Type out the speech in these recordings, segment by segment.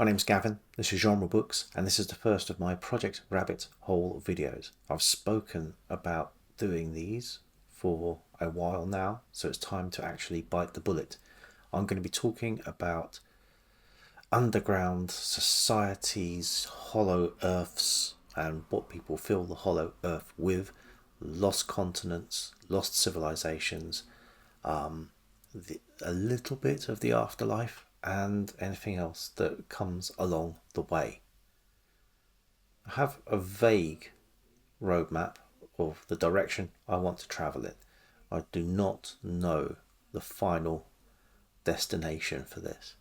name's Gavin, this is Genre Books, and this is the first of my Project Rabbit Hole videos. I've spoken about doing these for a while now, so it's time to actually bite the bullet. I'm going to be talking about underground societies, hollow earths, and what people fill the hollow earth with, lost continents, lost civilizations, a little bit of the afterlife, and anything else that comes along the way. I have a vague roadmap of the direction I want to travel in. I do not know the final destination for this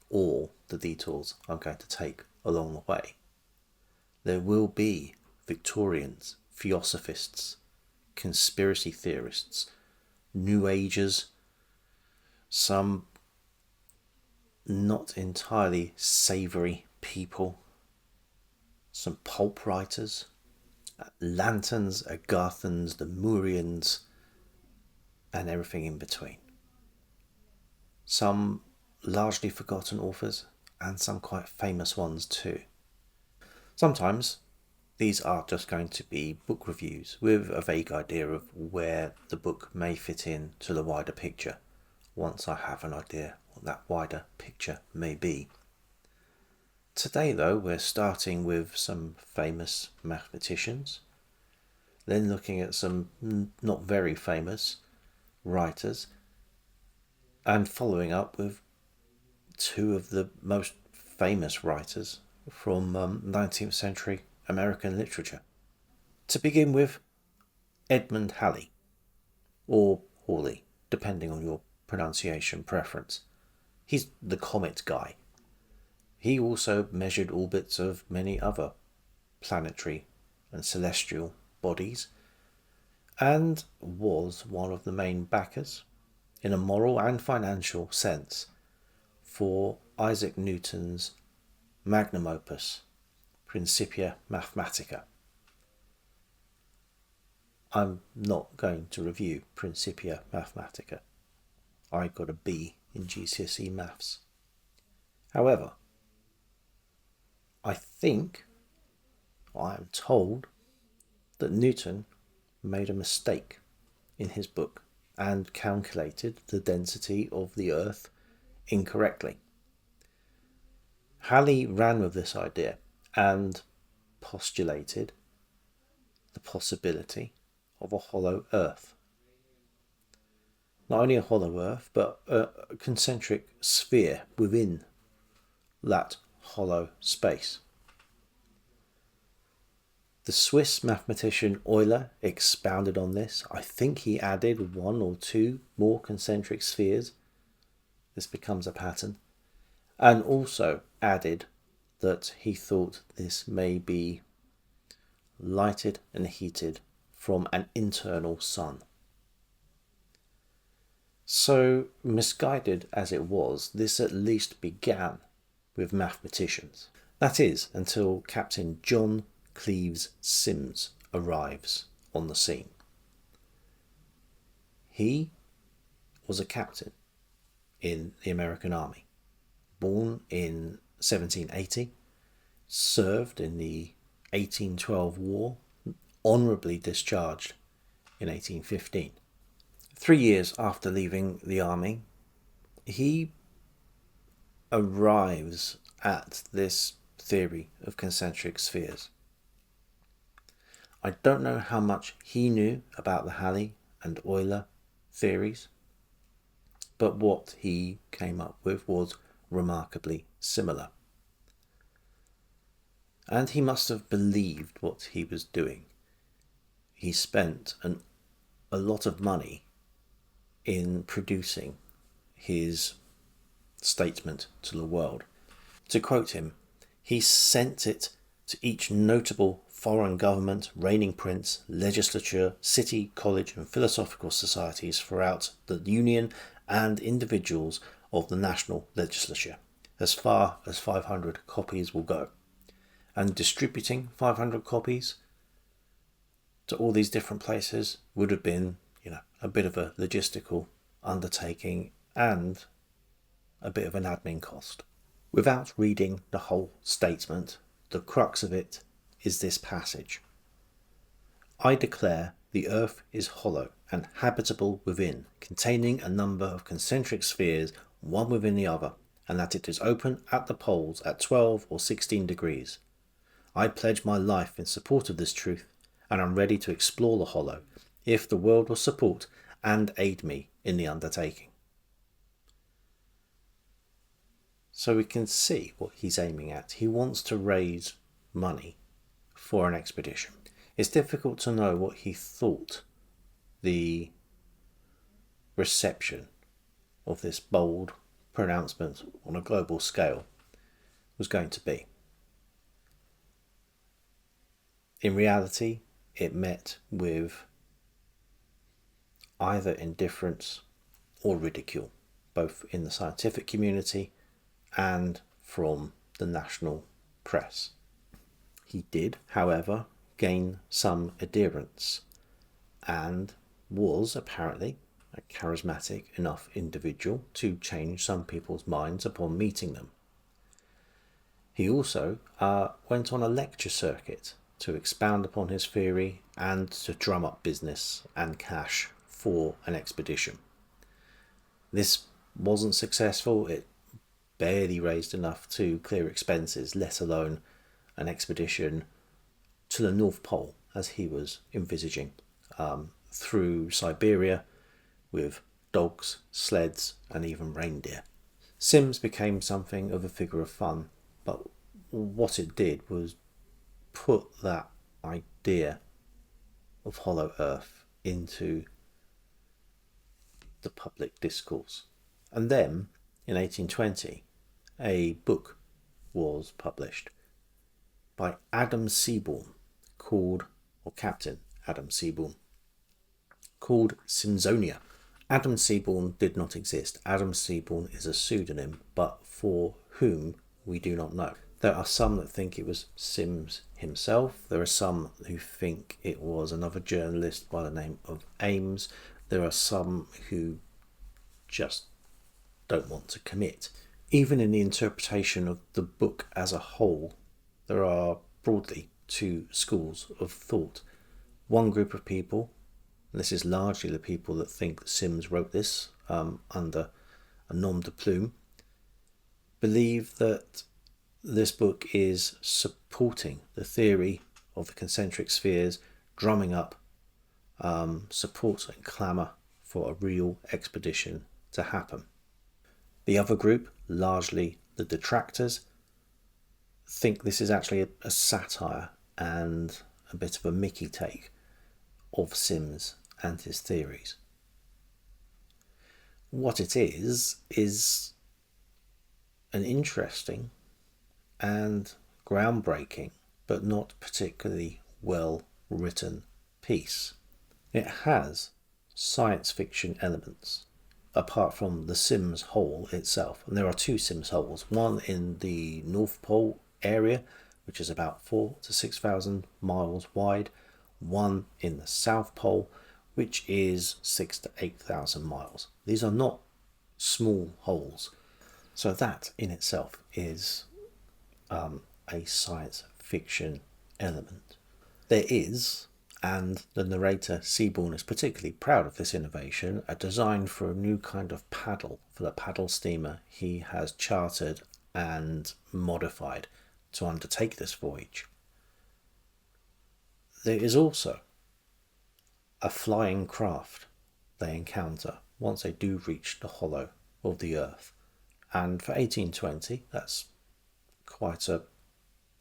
or the detours I'm going to take along the way. There will be Victorians, Theosophists, conspiracy theorists, New Agers, some not entirely savoury people, some pulp writers, Lanterns, Agathans, the Murians, and everything in between. Some largely forgotten authors and some quite famous ones too. Sometimes these are just going to be book reviews with a vague idea of where the book may fit in to the wider picture, once I have an idea what that wider picture may be. Today though, we're starting with some famous mathematicians, then looking at some not very famous writers, and following up with two of the most famous writers from 19th century American literature. To begin with, Edmund Halley, or Hawley, depending on your pronunciation preference. He's the comet guy. He also measured orbits of many other planetary and celestial bodies, and was one of the main backers, in a moral and financial sense, for Isaac Newton's magnum opus, Principia Mathematica. I'm not going to review Principia Mathematica. I got a B in GCSE Maths. However, I am told that Newton made a mistake in his book and calculated the density of the Earth incorrectly. Halley ran with this idea and postulated the possibility of a hollow Earth. Not only a hollow Earth, but a concentric sphere within that hollow space. The Swiss mathematician Euler expounded on this. I think he added one or two more concentric spheres. This becomes a pattern. And also added that he thought this may be lighted and heated from an internal sun. So, misguided as it was, this at least began with mathematicians. That is, until Captain John Cleves Symmes arrives on the scene. He was a captain in the American Army, born in 1780, served in the 1812 war, honourably discharged in 1815. 3 years after leaving the army, he arrives at this theory of concentric spheres. I don't know how much he knew about the Halley and Euler theories, but what he came up with was remarkably similar. And he must have believed what he was doing. He spent a lot of money in producing his statement to the world. To quote him, he sent it to each notable foreign government, reigning prince, legislature, city, college and philosophical societies throughout the Union and individuals of the national legislature, as far as 500 copies will go. And distributing 500 copies to all these different places would have been, a bit of a logistical undertaking and a bit of an admin cost. Without reading the whole statement, the crux of it is this passage. I declare the earth is hollow and habitable within, containing a number of concentric spheres, one within the other, and that it is open at the poles at 12 or 16 degrees. I pledge my life in support of this truth, and am ready to explore the hollow, if the world will support and aid me in the undertaking. So we can see what he's aiming at. He wants to raise money for an expedition. It's difficult to know what he thought the reception of this bold pronouncement on a global scale was going to be. In reality, it met with either indifference or ridicule, both in the scientific community and from the national press. He did, however, gain some adherents and was apparently a charismatic enough individual to change some people's minds upon meeting them. He also went on a lecture circuit to expound upon his theory and to drum up business and cash for an expedition. This wasn't successful. It barely raised enough to clear expenses, let alone an expedition to the North Pole as he was envisaging, through Siberia with dogs, sleds and even reindeer. Symmes became something of a figure of fun, but what it did was put that idea of hollow earth into the public discourse. And then in 1820 a book was published by Adam Seaborn called, or Captain Adam Seaborn, called Simsonia. Adam Seaborn did not exist. Adam Seaborn is a pseudonym, but for whom we do not know. There are some that think it was Symmes himself. There are some who think it was another journalist by the name of Ames. There are some who just don't want to commit. Even in the interpretation of the book as a whole, there are broadly two schools of thought. One group of people, and this is largely the people that think that Symmes wrote this under a nom de plume, believe that this book is supporting the theory of the concentric spheres, drumming up support and clamour for a real expedition to happen. The other group, largely the detractors, think this is actually a satire and a bit of a Mickey take of Symmes and his theories. What it is an interesting and groundbreaking, but not particularly well written piece. It has science fiction elements, apart from the Symmes hole itself. And there are two Symmes holes, one in the North Pole area, which is about 4,000 to 6,000 miles wide, one in the South Pole, which is 6,000 to 8,000 miles. These are not small holes. So that in itself is a science fiction element. There is, and the narrator Seaborn is particularly proud of this innovation, a design for a new kind of paddle for the paddle steamer he has chartered and modified to undertake this voyage. There is also a flying craft they encounter once they do reach the hollow of the earth. And for 1820, that's quite a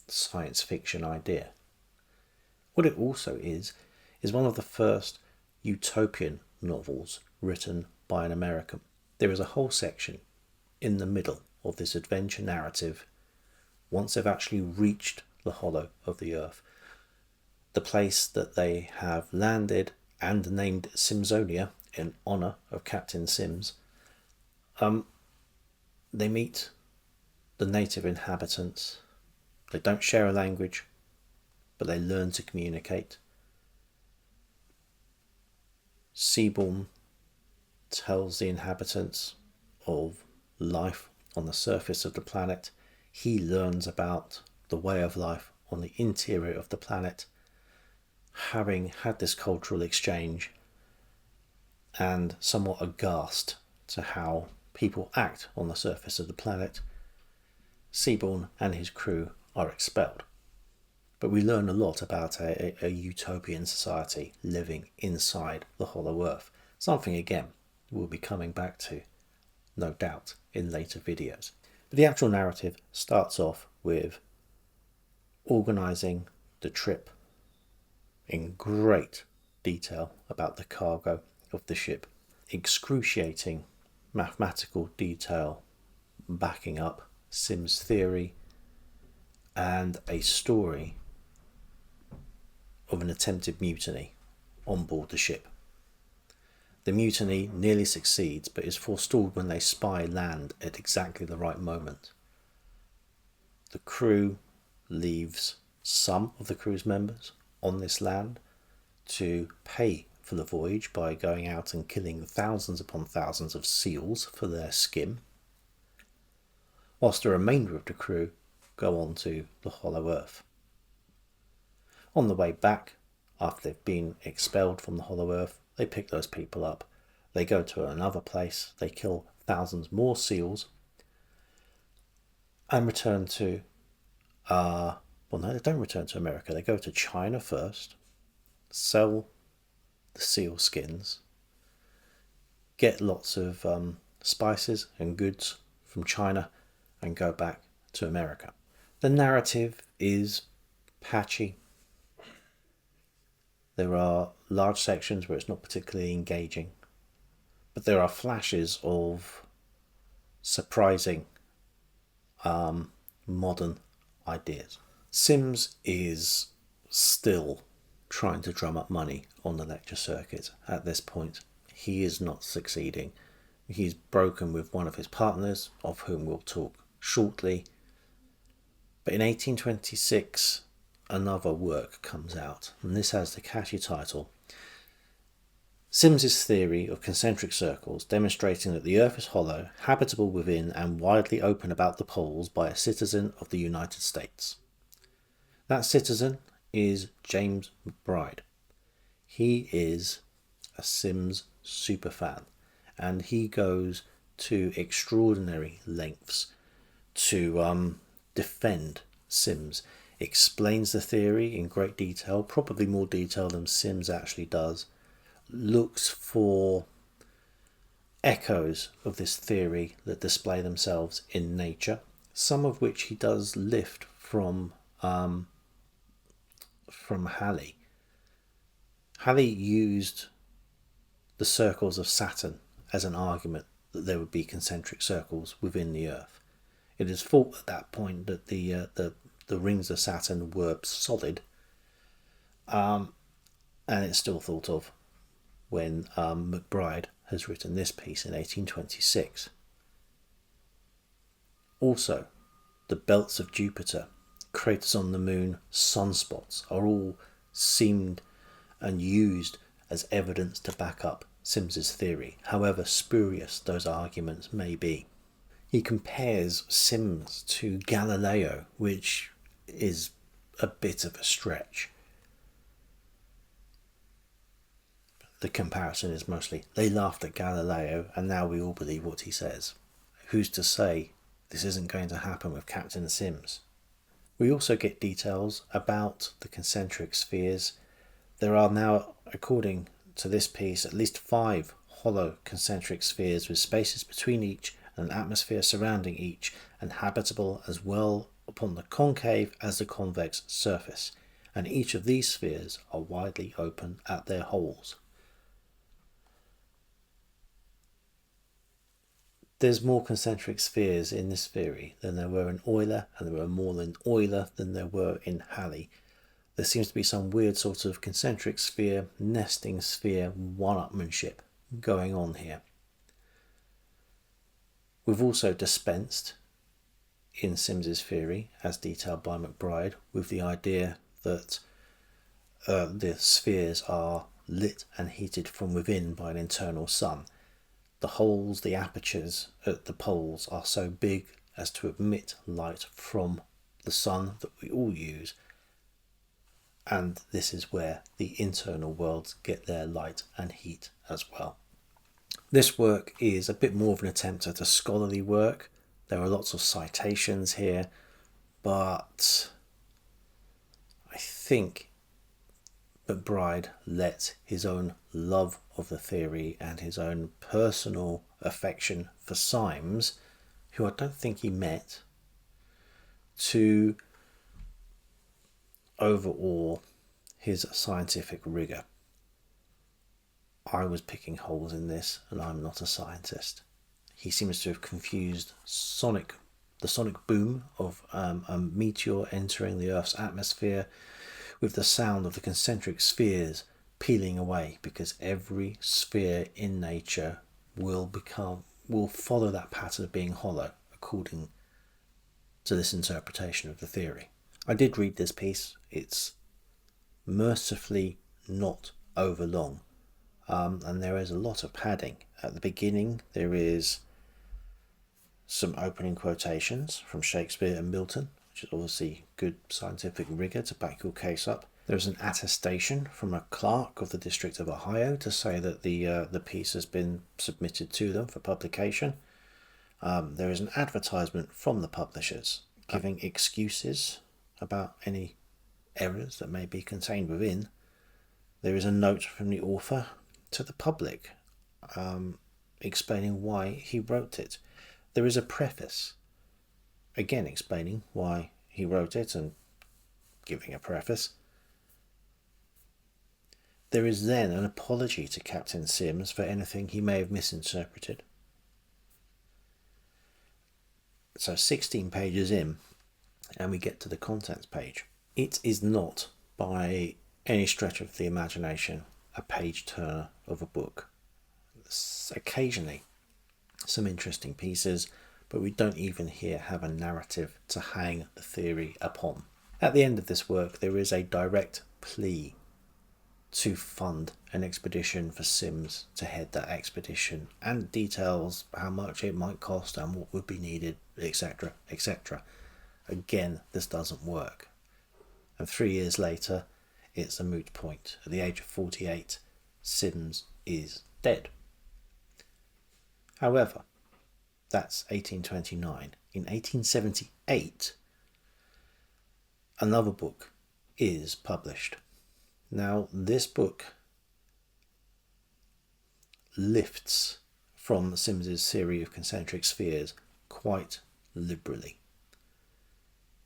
science fiction idea. What it also is one of the first utopian novels written by an American. There is a whole section in the middle of this adventure narrative, once they've actually reached the hollow of the earth, the place that they have landed and named Simsonia in honour of Captain Symmes. They meet the native inhabitants. They don't share a language, but they learn to communicate. Seaborn tells the inhabitants of life on the surface of the planet. he learns about the way of life on the interior of the planet, having had this cultural exchange, and somewhat aghast to how people act on the surface of the planet, Seaborn and his crew are expelled. But we learn a lot about a utopian society living inside the Hollow Earth, something again we'll be coming back to, no doubt, in later videos. But the actual narrative starts off with organising the trip in great detail about the cargo of the ship, excruciating mathematical detail backing up Symmes' theory, and a story of an attempted mutiny on board the ship. The mutiny nearly succeeds, but is forestalled when they spy land at exactly the right moment. The crew leaves some of the crew's members on this land to pay for the voyage by going out and killing thousands upon thousands of seals for their skin, whilst the remainder of the crew go on to the Hollow Earth. On the way back, after they've been expelled from the Hollow Earth, they pick those people up. They go to another place, they kill thousands more seals, and return to, well no, they don't return to America, they go to China first, sell the seal skins, get lots of spices and goods from China, and go back to America. The narrative is patchy. There are large sections where it's not particularly engaging, but there are flashes of surprising modern ideas. Symmes is still trying to drum up money on the lecture circuit at this point. He is not succeeding. He's broken with one of his partners, of whom we'll talk shortly. But in 1826, another work comes out, and this has the catchy title, Symmes' Theory of Concentric Circles, demonstrating that the Earth is hollow, habitable within, and widely open about the poles by a citizen of the United States. That citizen is James McBride. He is a Symmes superfan, and he goes to extraordinary lengths to defend Symmes, explains the theory in great detail, probably more detail than Symmes actually does, looks for echoes of this theory that display themselves in nature, some of which he does lift from Halley. Halley used the circles of Saturn as an argument that there would be concentric circles within the Earth. It is thought at that point that the rings of Saturn were solid, and it's still thought of when McBride has written this piece in 1826. Also, the belts of Jupiter, craters on the moon, sunspots are all seemed and used as evidence to back up Symmes' theory, however spurious those arguments may be. He compares Symmes to Galileo, which is a bit of a stretch. The comparison is mostly, they laughed at Galileo and now we all believe what he says. Who's to say this isn't going to happen with Captain Symmes? We also get details about the concentric spheres. There are now, according to this piece, at least 5 hollow concentric spheres with spaces between each and an atmosphere surrounding each, and habitable as well upon the concave as the convex surface, and each of these spheres are widely open at their holes. There's more concentric spheres in this theory than there were in Euler, and there were more in Euler than there were in Halley. There seems to be some weird sort of concentric sphere, nesting sphere, one-upmanship going on here. We've also dispensed, in Symmes' theory, as detailed by McBride, with the idea that the spheres are lit and heated from within by an internal sun. The holes, the apertures at the poles are so big as to emit light from the sun that we all use, and this is where the internal worlds get their light and heat as well. This work is a bit more of an attempt at a scholarly work. There are lots of citations here, but I think McBride let his own love of the theory and his own personal affection for Symmes, who I don't think he met, to overawe his scientific rigour. I was picking holes in this, and I'm not a scientist. He seems to have confused the sonic boom of a meteor entering the Earth's atmosphere with the sound of the concentric spheres peeling away, because every sphere in nature will follow that pattern of being hollow according to this interpretation of the theory. I did read this piece. It's mercifully not over long, and there is a lot of padding. At the beginning there is some opening quotations from Shakespeare and Milton, which is obviously good scientific rigour to back your case up. There's an attestation from a clerk of the District of Ohio to say that the piece has been submitted to them for publication. There is an advertisement from the publishers giving excuses about any errors that may be contained within. There is a note from the author to the public explaining why he wrote it. There is a preface, again explaining why he wrote it and giving a preface. There is then an apology to Captain Symmes for anything he may have misinterpreted. So 16 pages in, and we get to the contents page. It is not, by any stretch of the imagination, a page turner of a book. Occasionally some interesting pieces, but we don't even here have a narrative to hang the theory upon. At the end of this work there is a direct plea to fund an expedition for Symmes to head that expedition, and details how much it might cost and what would be needed, etc., etc. Again, this doesn't work, and 3 years later it's a moot point. At the age of 48, Symmes is dead. However, that's 1829. In 1878, another book is published. Now, this book lifts from Symmes's theory of concentric spheres quite liberally.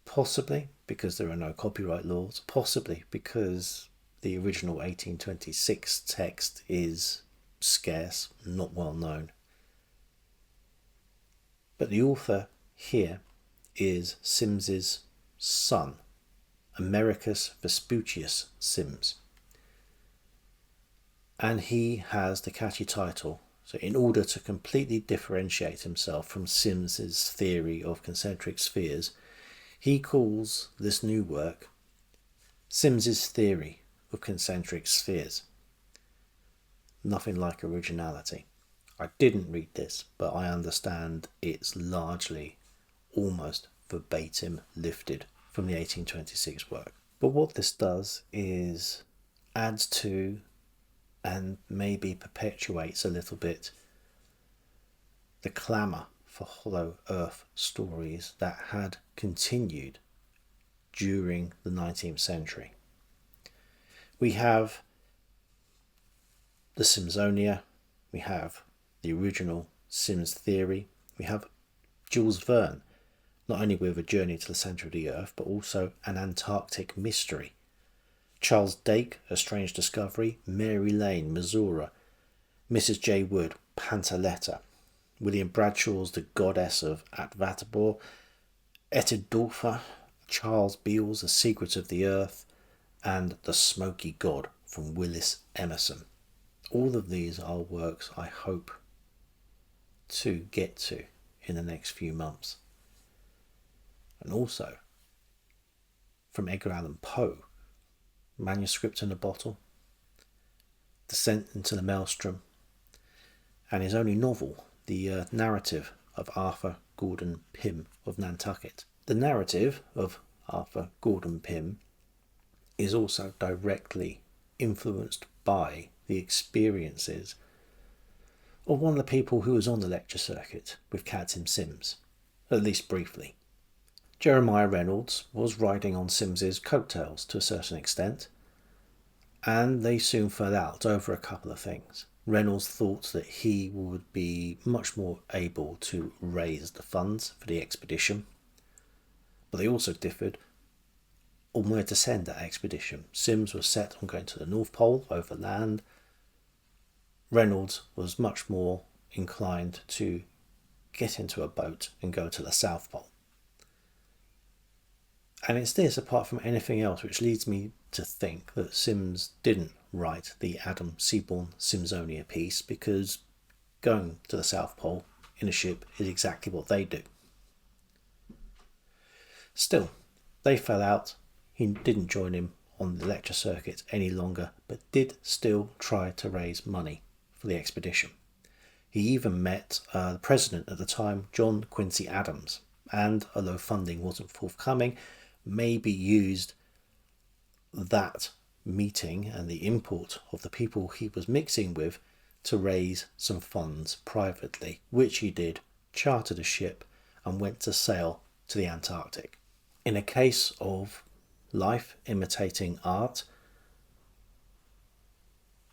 Possibly because there are no copyright laws, possibly because the original 1826 text is scarce, not well known. But the author here is Symmes's son, Americus Vespucius Symmes. And he has the catchy title. So in order to completely differentiate himself from Symmes's theory of concentric spheres, he calls this new work Symmes's theory of concentric spheres. Nothing like originality. I didn't read this, but I understand it's largely, almost verbatim, lifted from the 1826 work. But what this does is adds to and maybe perpetuates a little bit the clamour for Hollow Earth stories that had continued during the 19th century. We have the Symmsonia, we have the original Symmes theory, we have Jules Verne, not only with A Journey to the Centre of the Earth, but also An Antarctic Mystery. Charles Dake, A Strange Discovery, Mary Lane, Missouri, Mrs. J. Wood, Pantaletta, William Bradshaw's The Goddess of Atvatapor, Etidorfa, Charles Beale's The Secret of the Earth, and The Smoky God from Willis Emerson. All of these are works I hope to get to in the next few months. And also from Edgar Allan Poe, Manuscript in a Bottle, Descent into the Maelstrom, and his only novel, the narrative of Arthur Gordon Pym of Nantucket. The narrative of Arthur Gordon Pym is also directly influenced by the experiences of one of the people who was on the lecture circuit with Captain Symmes, at least briefly. Jeremiah Reynolds was riding on Symmes's coattails to a certain extent, and they soon fell out over a couple of things. Reynolds thought that he would be much more able to raise the funds for the expedition, but they also differed on where to send that expedition. Symmes was set on going to the North Pole over land. Reynolds was much more inclined to get into a boat and go to the South Pole. And it's this, apart from anything else, which leads me to think that Symmes didn't write the Adam Seaborn Symmsonia piece, because going to the South Pole in a ship is exactly what they do. Still, they fell out. He didn't join him on the lecture circuit any longer, but did still try to raise money for the expedition. He even met the president at the time, John Quincy Adams, and although funding wasn't forthcoming, maybe used that meeting and the input of the people he was mixing with to raise some funds privately, which he did, chartered a ship and went to sail to the Antarctic. In a case of life imitating art,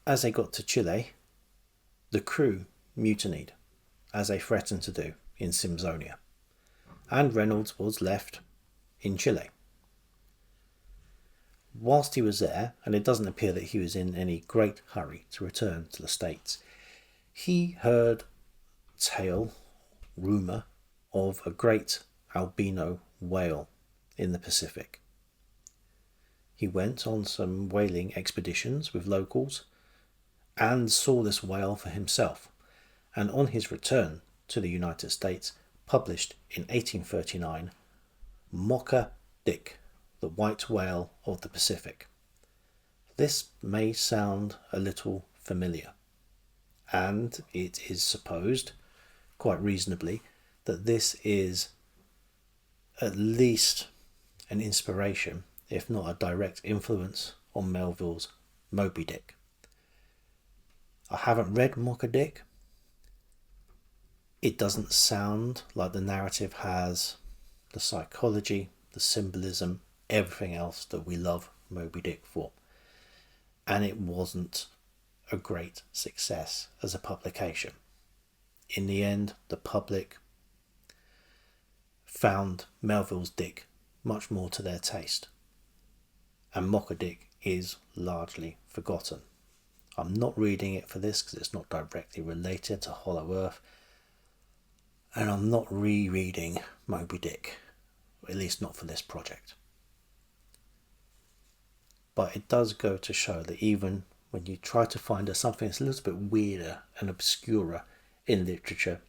as they got to Chile, the crew mutinied, as they threatened to do in Symmsonia, and Reynolds was left in Chile. Whilst he was there, and it doesn't appear that he was in any great hurry to return to the States, he heard rumour of a great albino whale in the Pacific. He went on some whaling expeditions with locals and saw this whale for himself, and on his return to the United States published in 1839 Mocha Dick, the white whale of the Pacific. This may sound a little familiar, and it is supposed, quite reasonably, that this is at least an inspiration, if not a direct influence, on Melville's Moby Dick. I haven't read Mocha Dick. It doesn't sound like the narrative has the psychology, the symbolism, everything else that we love Moby Dick for. And it wasn't a great success as a publication. In the end, the public found Melville's Dick much more to their taste, and Mocha Dick is largely forgotten. I'm not reading it for this because it's not directly related to Hollow Earth, and I'm not rereading Moby Dick, at least not for this project. But it does go to show that even when you try to find something that's a little bit weirder and obscurer in literature,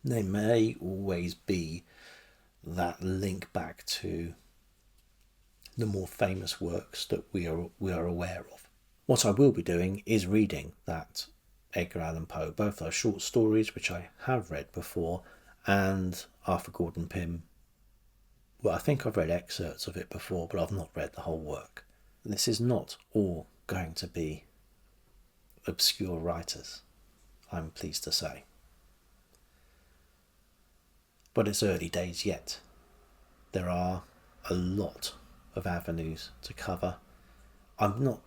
there may always be that link back to the more famous works that we are aware of. What I will be doing is reading that Edgar Allan Poe, both those short stories, which I have read before, and Arthur Gordon Pym. Well, I think I've read excerpts of it before, but I've not read the whole work. This is not all going to be obscure writers, I'm pleased to say. But it's early days yet. There are a lot of avenues to cover. I'm not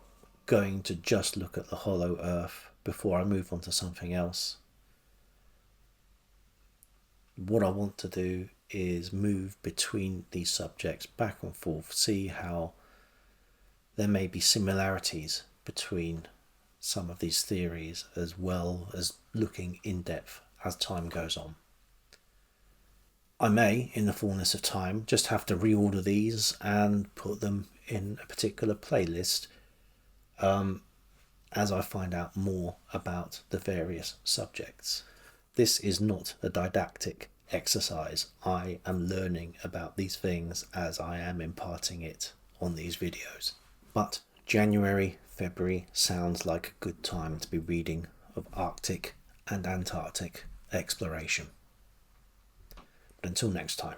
going to just look at the Hollow Earth before I move on to something else. What I want to do is move between these subjects back and forth, see how there may be similarities between some of these theories, as well as looking in depth as time goes on. I may, in the fullness of time, just have to reorder these and put them in a particular playlist as I find out more about the various subjects. This is not a didactic exercise. I am learning about these things as I am imparting it on these videos. But January, February sounds like a good time to be reading of Arctic and Antarctic exploration. But until next time.